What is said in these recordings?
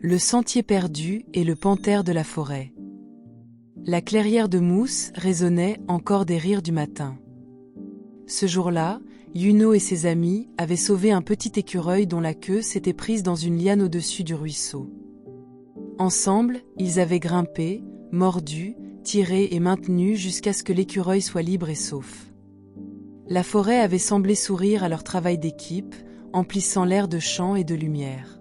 Le sentier perdu et le panthère de la forêt. La clairière de mousse résonnait encore des rires du matin. Ce jour-là, Yuno et ses amis avaient sauvé un petit écureuil dont la queue s'était prise dans une liane au-dessus du ruisseau. Ensemble, ils avaient grimpé, mordu, tiré et maintenu jusqu'à ce que l'écureuil soit libre et sauf. La forêt avait semblé sourire à leur travail d'équipe, emplissant l'air de chants et de lumière.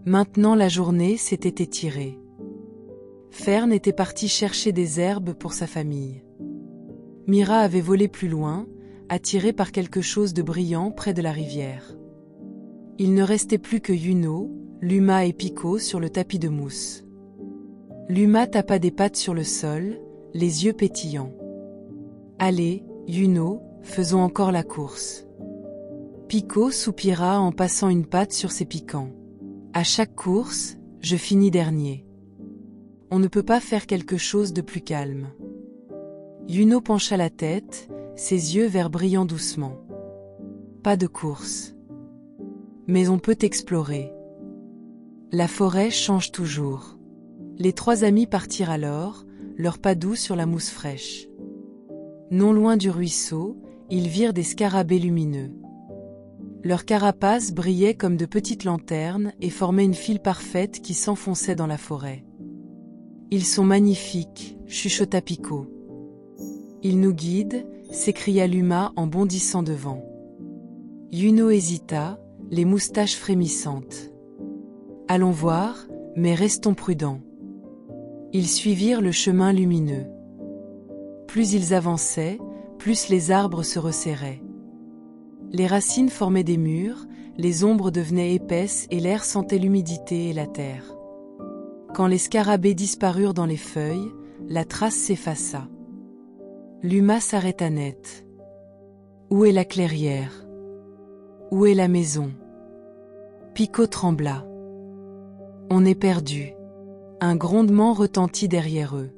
Maintenant la journée s'était étirée. Fern était parti chercher des herbes pour sa famille. Mira avait volé plus loin, attirée par quelque chose de brillant près de la rivière. Il ne restait plus que Yuno, Luma et Pico sur le tapis de mousse. Luma tapa des pattes sur le sol, les yeux pétillants. « Allez, Yuno, faisons encore la course. » Pico soupira en passant une patte sur ses piquants. « À chaque course, je finis dernier. On ne peut pas faire quelque chose de plus calme. » Yuno pencha la tête, ses yeux verts brillant doucement. « Pas de course. Mais on peut explorer. La forêt change toujours. » Les trois amis partirent alors, leurs pas doux sur la mousse fraîche. Non loin du ruisseau, ils virent des scarabées lumineux. Leurs carapaces brillaient comme de petites lanternes et formaient une file parfaite qui s'enfonçait dans la forêt. « Ils sont magnifiques, » chuchota Pico. « Ils nous guident, » s'écria Luma en bondissant devant. Yuno hésita, les moustaches frémissantes. « Allons voir, mais restons prudents. » Ils suivirent le chemin lumineux. Plus ils avançaient, plus les arbres se resserraient. Les racines formaient des murs, les ombres devenaient épaisses et l'air sentait l'humidité et la terre. Quand les scarabées disparurent dans les feuilles, la trace s'effaça. Luma s'arrêta net. Où est la clairière? Où est la maison? Pico trembla. On est perdu. Un grondement retentit derrière eux.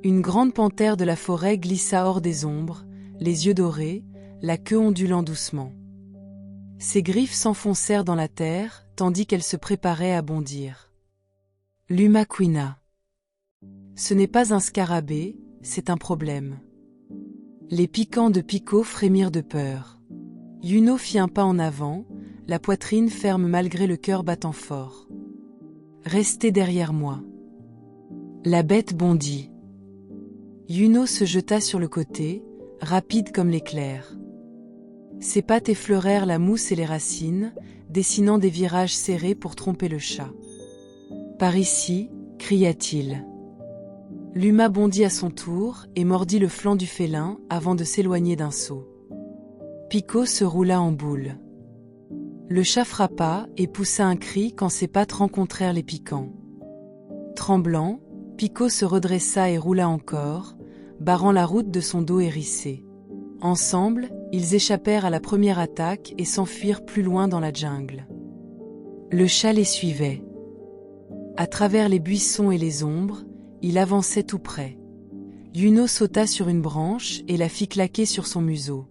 Une grande panthère de la forêt glissa hors des ombres, les yeux dorés, la queue ondulant doucement. Ses griffes s'enfoncèrent dans la terre, tandis qu'elle se préparait à bondir. Luma couina. Ce n'est pas un scarabée, c'est un problème. Les piquants de Pico frémirent de peur. Yuno fit un pas en avant, la poitrine ferme malgré le cœur battant fort. Restez derrière moi. La bête bondit. Yuno se jeta sur le côté, rapide comme l'éclair. Ses pattes effleurèrent la mousse et les racines, dessinant des virages serrés pour tromper le chat. « Par ici » cria-t-il. Luma bondit à son tour et mordit le flanc du félin avant de s'éloigner d'un saut. Pico se roula en boule. Le chat frappa et poussa un cri quand ses pattes rencontrèrent les piquants. Tremblant, Pico se redressa et roula encore, barrant la route de son dos hérissé. Ensemble, ils échappèrent à la première attaque et s'enfuirent plus loin dans la jungle. Le chat les suivait. À travers les buissons et les ombres, il avançait tout près. Yuno sauta sur une branche et la fit claquer sur son museau.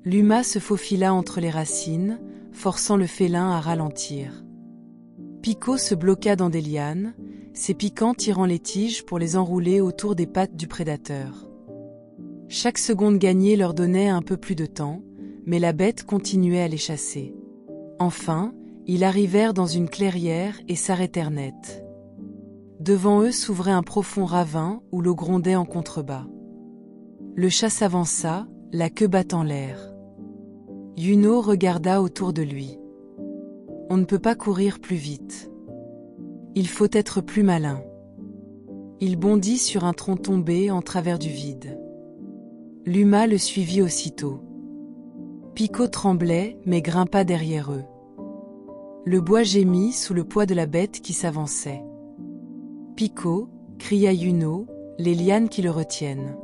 Luma se faufila entre les racines, forçant le félin à ralentir. Pico se bloqua dans des lianes, ses piquants tirant les tiges pour les enrouler autour des pattes du prédateur. Chaque seconde gagnée leur donnait un peu plus de temps, mais la bête continuait à les chasser. Enfin, ils arrivèrent dans une clairière et s'arrêtèrent net. Devant eux s'ouvrait un profond ravin où l'eau grondait en contrebas. Le chat s'avança, la queue battant l'air. Yuno regarda autour de lui. On ne peut pas courir plus vite. Il faut être plus malin. Il bondit sur un tronc tombé en travers du vide. Luma le suivit aussitôt. Pico tremblait mais grimpa derrière eux. Le bois gémit sous le poids de la bête qui s'avançait. Pico, cria Yuno, les lianes qui le retiennent.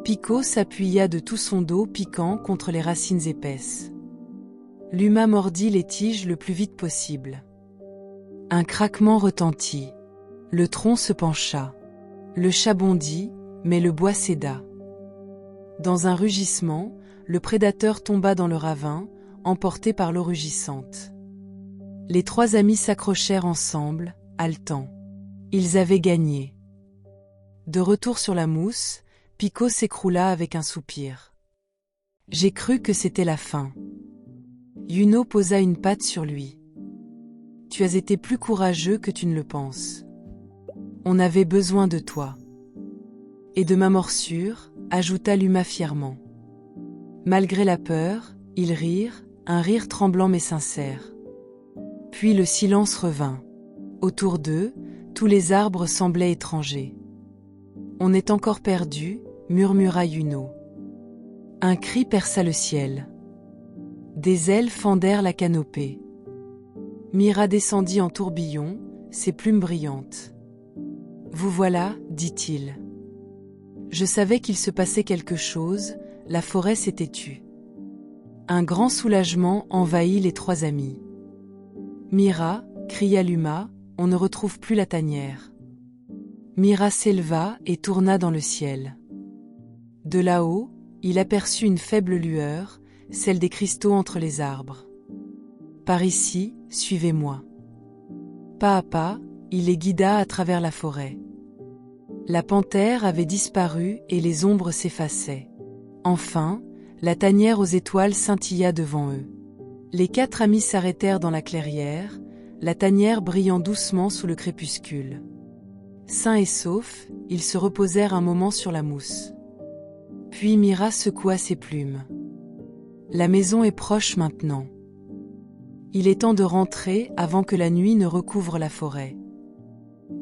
Pico s'appuya de tout son dos piquant contre les racines épaisses. Luma mordit les tiges le plus vite possible. Un craquement retentit. Le tronc se pencha. Le chat bondit, mais le bois céda. Dans un rugissement, le prédateur tomba dans le ravin, emporté par l'eau rugissante. Les trois amis s'accrochèrent ensemble, haletants. Ils avaient gagné. De retour sur la mousse, Pico s'écroula avec un soupir. J'ai cru que c'était la fin. Yuno posa une patte sur lui. Tu as été plus courageux que tu ne le penses. On avait besoin de toi. Et de ma morsure, ajouta Luma fièrement. Malgré la peur, ils rirent, un rire tremblant mais sincère. Puis le silence revint. Autour d'eux, tous les arbres semblaient étrangers. On est encore perdu, murmura Yuno. Un cri perça le ciel. Des ailes fendèrent la canopée. Mira descendit en tourbillon, ses plumes brillantes. Vous voilà, dit-il. Je savais qu'il se passait quelque chose, la forêt s'était tue. Un grand soulagement envahit les trois amis. Mira, cria Luma, on ne retrouve plus la tanière. Mira s'éleva et tourna dans le ciel. De là-haut, il aperçut une faible lueur, celle des cristaux entre les arbres. Par ici, suivez-moi. Pas à pas, il les guida à travers la forêt. La panthère avait disparu et les ombres s'effaçaient. Enfin, la tanière aux étoiles scintilla devant eux. Les quatre amis s'arrêtèrent dans la clairière, la tanière brillant doucement sous le crépuscule. Sains et saufs, ils se reposèrent un moment sur la mousse. Puis Mira secoua ses plumes. La maison est proche maintenant. Il est temps de rentrer avant que la nuit ne recouvre la forêt.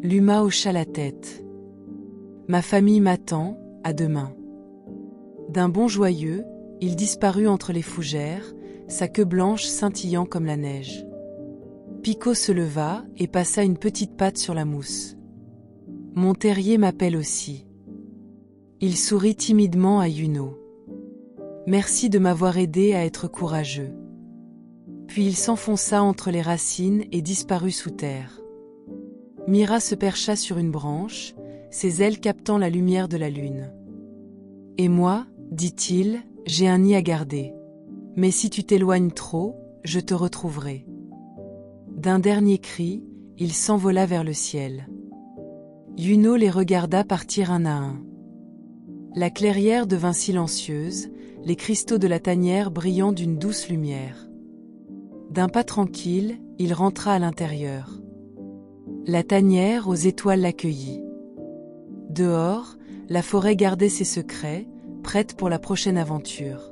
Luma hocha la tête. Ma famille m'attend, à demain. D'un bond joyeux, il disparut entre les fougères, sa queue blanche scintillant comme la neige. Pico se leva et passa une petite patte sur la mousse. Mon terrier m'appelle aussi. Il sourit timidement à Yuno. Merci de m'avoir aidé à être courageux. Puis il s'enfonça entre les racines et disparut sous terre. Mira se percha sur une branche, ses ailes captant la lumière de la lune. Et moi, dit-il, j'ai un nid à garder. Mais si tu t'éloignes trop, je te retrouverai. D'un dernier cri, il s'envola vers le ciel. Yuno les regarda partir un à un. La clairière devint silencieuse, les cristaux de la tanière brillant d'une douce lumière. D'un pas tranquille, il rentra à l'intérieur. La tanière aux étoiles l'accueillit. Dehors, la forêt gardait ses secrets, prête pour la prochaine aventure.